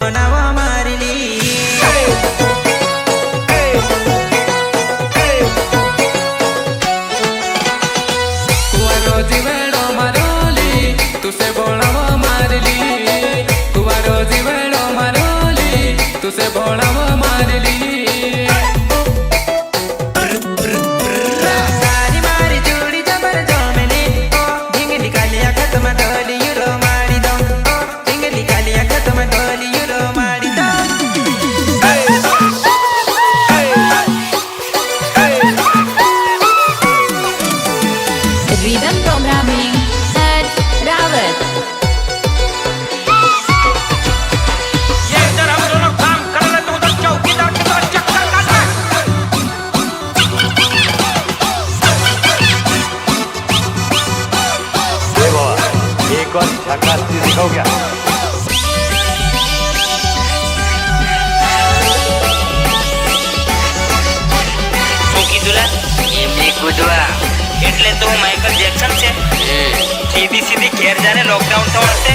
બનાવા મારલી કુવારો જીવેડો મારોલી તુસે ભોળાવા મારલી કુવારો જીવેડો મારોલી તુસે ભોળાવા મારલી સારી મારી જોડી જબર જમની ઢીંગલી કાલિયા ખતમ ઢોલી યુરો મારી દો ઢીંગલી કાલિયા ખતમ ઢોલી યુરો મારી દો Rhythm programming at Rawat. ये जरा हम दोनों काम कर ले तो उधर चौकीदार की तरफ चक्कर काटना देखो एक और झकास दिखाओ क्या શું કીધું લા એમને કૂદવા એટલે તો માઇકલ જેક્સન છે સીધી સીધી ઘેર જાને લોકડાઉન થવાનું છે